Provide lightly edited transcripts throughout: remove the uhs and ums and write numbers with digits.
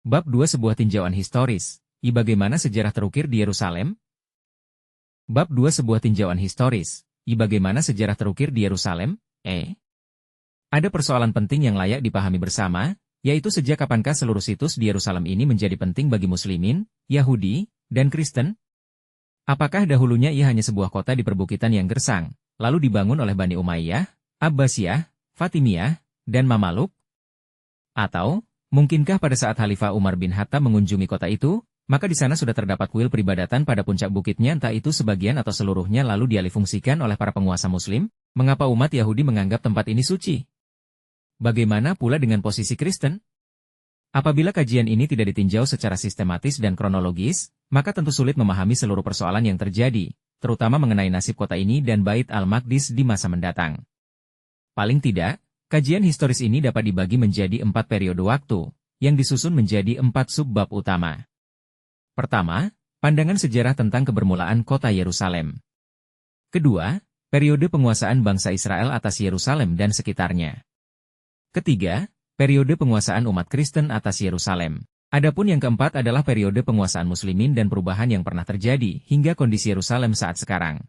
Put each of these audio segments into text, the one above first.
Bab 2 Sebuah tinjauan historis. Bagaimana sejarah terukir di Yerusalem? Bab 2 Sebuah tinjauan historis. Bagaimana sejarah terukir di Yerusalem? Ada persoalan penting yang layak dipahami bersama, yaitu sejak kapankah seluruh situs di Yerusalem ini menjadi penting bagi Muslimin, Yahudi, dan Kristen? Apakah dahulunya ia hanya sebuah kota di perbukitan yang gersang, lalu dibangun oleh Bani Umayyah, Abbasiyah, Fatimiyah, dan Mamaluk? Atau, mungkinkah pada saat Khalifah Umar bin Khattab mengunjungi kota itu, maka di sana sudah terdapat kuil peribadatan pada puncak bukitnya, entah itu sebagian atau seluruhnya, lalu dialihfungsikan oleh para penguasa Muslim? Mengapa umat Yahudi menganggap tempat ini suci? Bagaimana pula dengan posisi Kristen? Apabila kajian ini tidak ditinjau secara sistematis dan kronologis, maka tentu sulit memahami seluruh persoalan yang terjadi, terutama mengenai nasib kota ini dan Bait al-Maqdis di masa mendatang. Paling tidak, kajian historis ini dapat dibagi menjadi 4 periode waktu, yang disusun menjadi 4 subbab utama. Pertama, pandangan sejarah tentang kebermulaan kota Yerusalem. Kedua, periode penguasaan bangsa Israel atas Yerusalem dan sekitarnya. Ketiga, periode penguasaan umat Kristen atas Yerusalem. Adapun yang keempat adalah periode penguasaan Muslimin dan perubahan yang pernah terjadi hingga kondisi Yerusalem saat sekarang.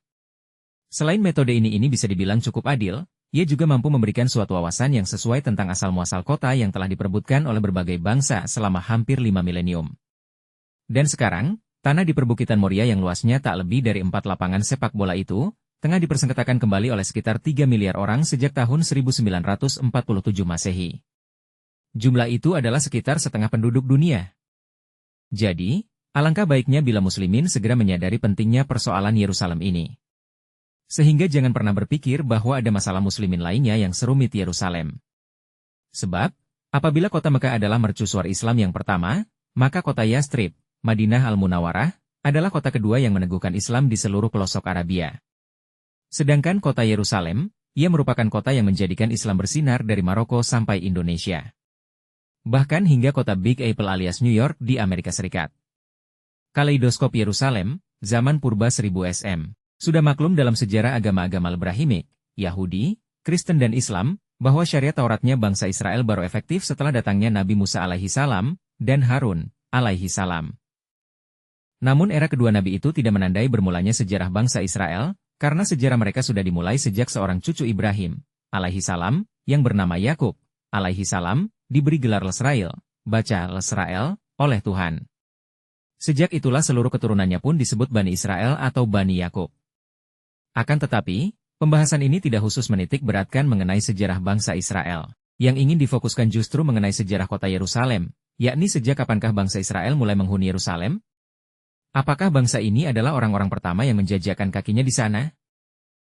Selain metode ini bisa dibilang cukup adil, ia juga mampu memberikan suatu wawasan yang sesuai tentang asal-muasal kota yang telah diperebutkan oleh berbagai bangsa selama hampir 5 milenium. Dan sekarang, tanah di perbukitan Moria yang luasnya tak lebih dari 4 lapangan sepak bola itu, tengah dipersengketakan kembali oleh sekitar 3 miliar orang sejak tahun 1947 Masehi. Jumlah itu adalah sekitar setengah penduduk dunia. Jadi, alangkah baiknya bila Muslimin segera menyadari pentingnya persoalan Yerusalem ini. Sehingga jangan pernah berpikir bahwa ada masalah Muslimin lainnya yang serumit Yerusalem. Sebab, apabila kota Mekah adalah mercusuar Islam yang pertama, maka kota Yastrib, Madinah Al-Munawwarah, adalah kota kedua yang meneguhkan Islam di seluruh pelosok Arabia. Sedangkan kota Yerusalem, ia merupakan kota yang menjadikan Islam bersinar dari Maroko sampai Indonesia. Bahkan hingga kota Big Apple alias New York di Amerika Serikat. Kaleidoskop Yerusalem, zaman purba 1000 SM, sudah maklum dalam sejarah agama-agama Ibrahimik, Yahudi, Kristen dan Islam, bahwa syariat Tauratnya bangsa Israel baru efektif setelah datangnya Nabi Musa alaihi salam dan Harun alaihi salam. Namun era kedua Nabi itu tidak menandai bermulanya sejarah bangsa Israel, karena sejarah mereka sudah dimulai sejak seorang cucu Ibrahim alaihi salam, yang bernama Yakub alaihi salam, diberi gelar Lesrail, baca Lesrael, oleh Tuhan. Sejak itulah seluruh keturunannya pun disebut Bani Israel atau Bani Yakub. Akan tetapi, pembahasan ini tidak khusus menitik beratkan mengenai sejarah bangsa Israel. Yang ingin difokuskan justru mengenai sejarah kota Yerusalem, yakni sejak kapankah bangsa Israel mulai menghuni Yerusalem? Apakah bangsa ini adalah orang-orang pertama yang menjajakan kakinya di sana?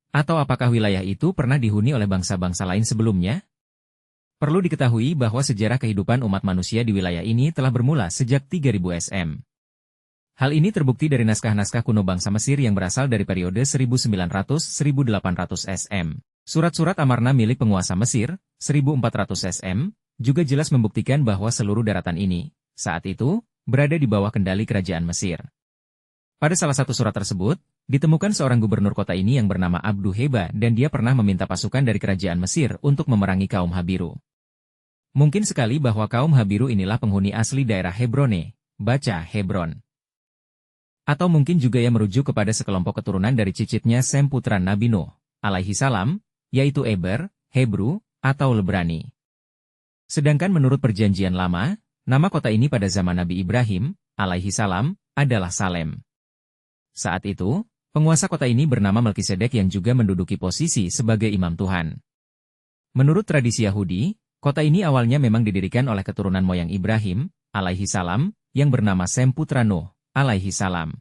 Atau apakah wilayah itu pernah dihuni oleh bangsa-bangsa lain sebelumnya? Perlu diketahui bahwa sejarah kehidupan umat manusia di wilayah ini telah bermula sejak 3000 SM. Hal ini terbukti dari naskah-naskah kuno bangsa Mesir yang berasal dari periode 1900-1800 SM. Surat-surat amarna milik penguasa Mesir, 1400 SM, juga jelas membuktikan bahwa seluruh daratan ini, saat itu, berada di bawah kendali kerajaan Mesir. Pada salah satu surat tersebut, ditemukan seorang gubernur kota ini yang bernama Abdu Heba dan dia pernah meminta pasukan dari kerajaan Mesir untuk memerangi kaum Habiru. Mungkin sekali bahwa kaum Habiru inilah penghuni asli daerah Hebrone, baca Hebron. Atau mungkin juga ia merujuk kepada sekelompok keturunan dari cicitnya Sem putra Nabi Nuh, alaihi salam, yaitu Eber, Hebru, atau Lebrani. Sedangkan menurut perjanjian lama, nama kota ini pada zaman Nabi Ibrahim, alaihi salam, adalah Salem. Saat itu, penguasa kota ini bernama Melkisedek yang juga menduduki posisi sebagai imam Tuhan. Menurut tradisi Yahudi, kota ini awalnya memang didirikan oleh keturunan moyang Ibrahim, alaihi salam, yang bernama Sem putra Nuh, alaihi salam.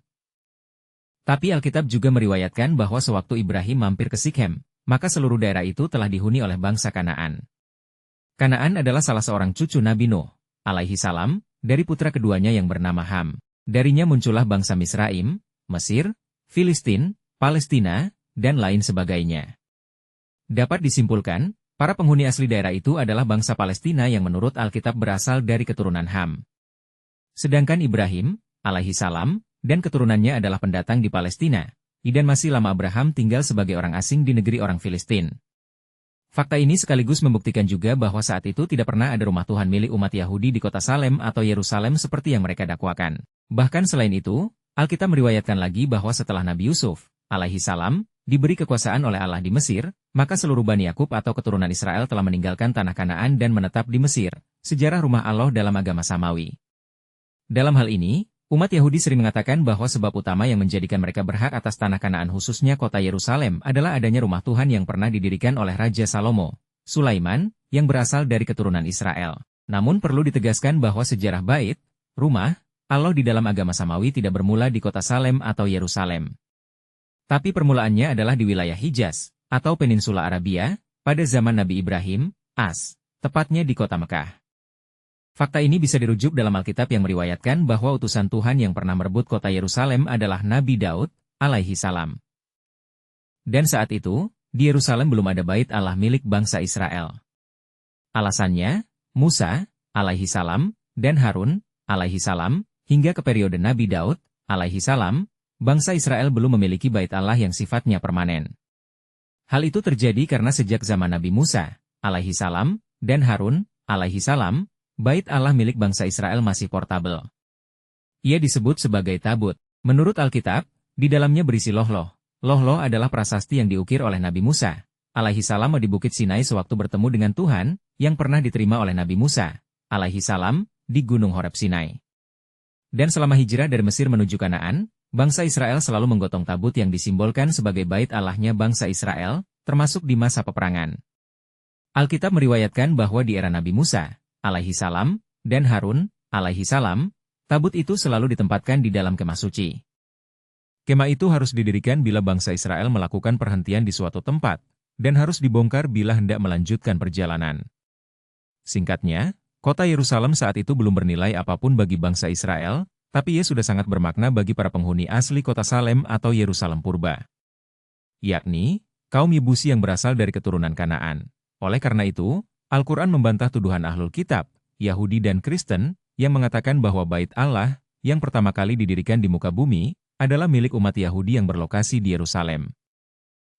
Tapi Alkitab juga meriwayatkan bahwa sewaktu Ibrahim mampir ke Sikhem, maka seluruh daerah itu telah dihuni oleh bangsa Kanaan. Kanaan adalah salah seorang cucu Nabi Nuh, alaihi salam, dari putra keduanya yang bernama Ham. Darinya muncullah bangsa Misraim, Mesir, Filistin, Palestina, dan lain sebagainya. Dapat disimpulkan, para penghuni asli daerah itu adalah bangsa Palestina yang menurut Alkitab berasal dari keturunan Ham. Sedangkan Ibrahim, alaihi salam, dan keturunannya adalah pendatang di Palestina, dan masih lama Abraham tinggal sebagai orang asing di negeri orang Filistin. Fakta ini sekaligus membuktikan juga bahwa saat itu tidak pernah ada rumah Tuhan milik umat Yahudi di kota Salem atau Yerusalem seperti yang mereka dakwakan. Bahkan selain itu, Alkitab meriwayatkan lagi bahwa setelah Nabi Yusuf, alaihi salam, diberi kekuasaan oleh Allah di Mesir, maka seluruh Bani Yakub atau keturunan Israel telah meninggalkan tanah Kanaan dan menetap di Mesir, sejarah rumah Allah dalam agama Samawi. Dalam hal ini, umat Yahudi sering mengatakan bahwa sebab utama yang menjadikan mereka berhak atas tanah Kanaan khususnya kota Yerusalem adalah adanya rumah Tuhan yang pernah didirikan oleh Raja Salomo, Sulaiman, yang berasal dari keturunan Israel. Namun perlu ditegaskan bahwa sejarah bait, rumah, Allah di dalam agama Samawi tidak bermula di kota Salem atau Yerusalem. Tapi permulaannya adalah di wilayah Hijaz, atau Peninsula Arabia, pada zaman Nabi Ibrahim, tepatnya di kota Mekah. Fakta ini bisa dirujuk dalam Alkitab yang meriwayatkan bahwa utusan Tuhan yang pernah merebut kota Yerusalem adalah Nabi Daud, alaihi salam. Dan saat itu, di Yerusalem belum ada bait Allah milik bangsa Israel. Alasannya, Musa, alaihi salam, dan Harun, alaihi salam, hingga ke periode Nabi Daud, alaihi salam, bangsa Israel belum memiliki bait Allah yang sifatnya permanen. Hal itu terjadi karena sejak zaman Nabi Musa, alaihi salam, dan Harun, alaihi salam, bait Allah milik bangsa Israel masih portabel. Ia disebut sebagai tabut. Menurut Alkitab, di dalamnya berisi loh-loh. Loh-loh adalah prasasti yang diukir oleh Nabi Musa, alaihi salam di Bukit Sinai sewaktu bertemu dengan Tuhan, yang pernah diterima oleh Nabi Musa, alaihi salam, di Gunung Horeb Sinai. Dan selama hijrah dari Mesir menuju Kanaan, bangsa Israel selalu menggotong tabut yang disimbolkan sebagai bait Allahnya bangsa Israel, termasuk di masa peperangan. Alkitab meriwayatkan bahwa di era Nabi Musa, alaihi salam, dan Harun, alaihi salam, tabut itu selalu ditempatkan di dalam kemah suci. Kemah itu harus didirikan bila bangsa Israel melakukan perhentian di suatu tempat, dan harus dibongkar bila hendak melanjutkan perjalanan. Singkatnya, kota Yerusalem saat itu belum bernilai apapun bagi bangsa Israel, tapi ia sudah sangat bermakna bagi para penghuni asli kota Salem atau Yerusalem purba. Yakni, kaum Yebusi yang berasal dari keturunan Kanaan. Oleh karena itu, Al-Quran membantah tuduhan ahlul kitab, Yahudi dan Kristen, yang mengatakan bahwa bait Allah, yang pertama kali didirikan di muka bumi, adalah milik umat Yahudi yang berlokasi di Yerusalem.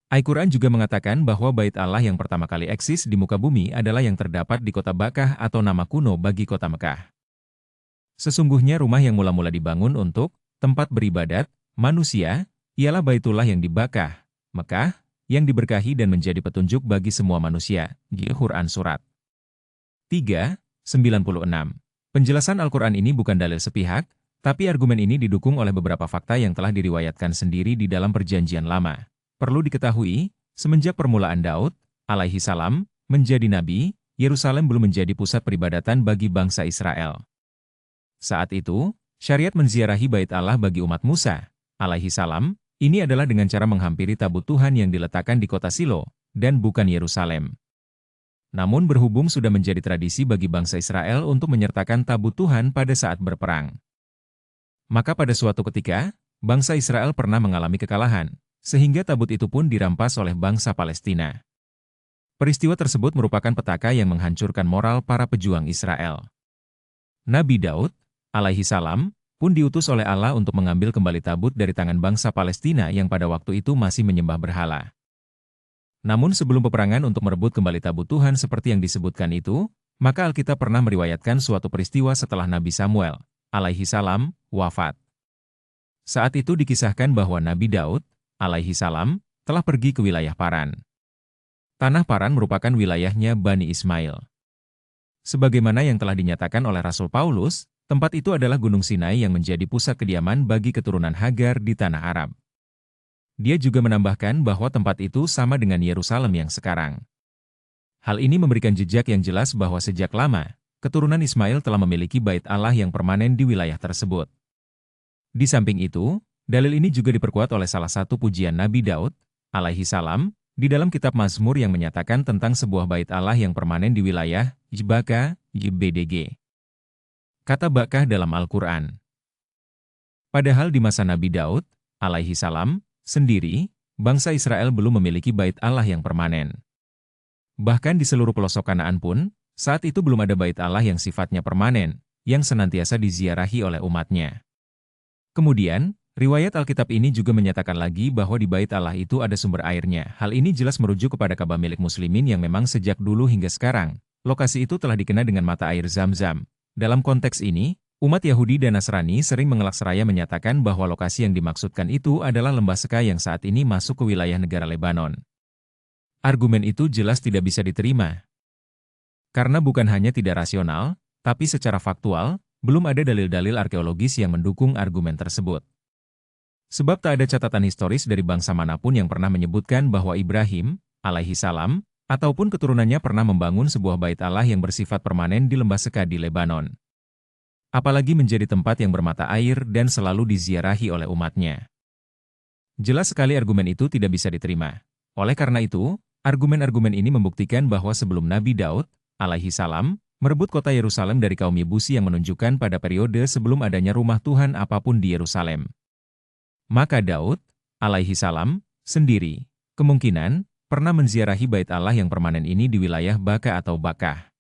Al-Quran juga mengatakan bahwa bait Allah yang pertama kali eksis di muka bumi adalah yang terdapat di kota Bakkah atau nama kuno bagi kota Mekah. Sesungguhnya rumah yang mula-mula dibangun untuk tempat beribadat manusia, ialah Baitullah yang di Bakkah, Mekah, yang diberkahi dan menjadi petunjuk bagi semua manusia. Quran Surat 3:96. Penjelasan Al-Quran ini bukan dalil sepihak, tapi argumen ini didukung oleh beberapa fakta yang telah diriwayatkan sendiri di dalam Perjanjian Lama. Perlu diketahui, semenjak permulaan Daud, alaihi salam, menjadi nabi, Yerusalem belum menjadi pusat peribadatan bagi bangsa Israel. Saat itu, syariat menziarahi bait Allah bagi umat Musa, alaihi salam, ini adalah dengan cara menghampiri tabut Tuhan yang diletakkan di kota Silo, dan bukan Yerusalem. Namun berhubung sudah menjadi tradisi bagi bangsa Israel untuk menyertakan tabut Tuhan pada saat berperang. Maka pada suatu ketika, bangsa Israel pernah mengalami kekalahan, sehingga tabut itu pun dirampas oleh bangsa Palestina. Peristiwa tersebut merupakan petaka yang menghancurkan moral para pejuang Israel. Nabi Daud, alaihi salam, pun diutus oleh Allah untuk mengambil kembali tabut dari tangan bangsa Palestina yang pada waktu itu masih menyembah berhala. Namun sebelum peperangan untuk merebut kembali tabut Tuhan seperti yang disebutkan itu, maka Alkitab pernah meriwayatkan suatu peristiwa setelah Nabi Samuel, alaihi salam, wafat. Saat itu dikisahkan bahwa Nabi Daud, alaihi salam, telah pergi ke wilayah Paran. Tanah Paran merupakan wilayahnya Bani Ismail. Sebagaimana yang telah dinyatakan oleh Rasul Paulus, tempat itu adalah Gunung Sinai yang menjadi pusat kediaman bagi keturunan Hagar di tanah Arab. Dia juga menambahkan bahwa tempat itu sama dengan Yerusalem yang sekarang. Hal ini memberikan jejak yang jelas bahwa sejak lama, keturunan Ismail telah memiliki bait Allah yang permanen di wilayah tersebut. Di samping itu, dalil ini juga diperkuat oleh salah satu pujian Nabi Daud, alaihi salam, di dalam kitab Mazmur yang menyatakan tentang sebuah bait Allah yang permanen di wilayah Bakkah, YBDG. Kata Bakkah dalam Al-Quran. Padahal di masa Nabi Daud, alaihi salam, sendiri, bangsa Israel belum memiliki bait Allah yang permanen. Bahkan di seluruh pelosok Kanaan pun, saat itu belum ada bait Allah yang sifatnya permanen, yang senantiasa diziarahi oleh umatnya. Kemudian, Riwayat Alkitab ini juga menyatakan lagi bahwa di Bait Allah itu ada sumber airnya. Hal ini jelas merujuk kepada Ka'bah milik muslimin yang memang sejak dulu hingga sekarang, lokasi itu telah dikenal dengan mata air Zam-Zam. Dalam konteks ini, umat Yahudi dan Nasrani sering mengelak seraya menyatakan bahwa lokasi yang dimaksudkan itu adalah lembah Seka yang saat ini masuk ke wilayah negara Lebanon. Argumen itu jelas tidak bisa diterima. Karena bukan hanya tidak rasional, tapi secara faktual, belum ada dalil-dalil arkeologis yang mendukung argumen tersebut. Sebab tak ada catatan historis dari bangsa manapun yang pernah menyebutkan bahwa Ibrahim, alaihi salam, ataupun keturunannya pernah membangun sebuah bait Allah yang bersifat permanen di lembah Seka di Lebanon. Apalagi menjadi tempat yang bermata air dan selalu diziarahi oleh umatnya. Jelas sekali argumen itu tidak bisa diterima. Oleh karena itu, argumen-argumen ini membuktikan bahwa sebelum Nabi Daud, alaihi salam, merebut kota Yerusalem dari kaum Yebusi yang menunjukkan pada periode sebelum adanya rumah Tuhan apapun di Yerusalem. Maka Daud, alaihi salam, sendiri, kemungkinan, pernah menziarahi bait Allah yang permanen ini di wilayah Baka atau Bakah.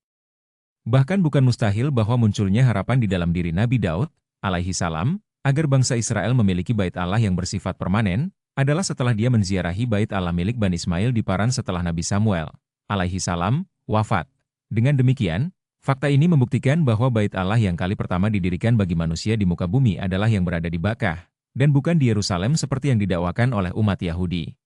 Bahkan bukan mustahil bahwa munculnya harapan di dalam diri Nabi Daud, alaihi salam, agar bangsa Israel memiliki bait Allah yang bersifat permanen, adalah setelah dia menziarahi bait Allah milik Bani Ismail di Paran setelah Nabi Samuel, alaihi salam, wafat. Dengan demikian, fakta ini membuktikan bahwa bait Allah yang kali pertama didirikan bagi manusia di muka bumi adalah yang berada di Bakah, dan bukan di Yerusalem seperti yang didakwakan oleh umat Yahudi.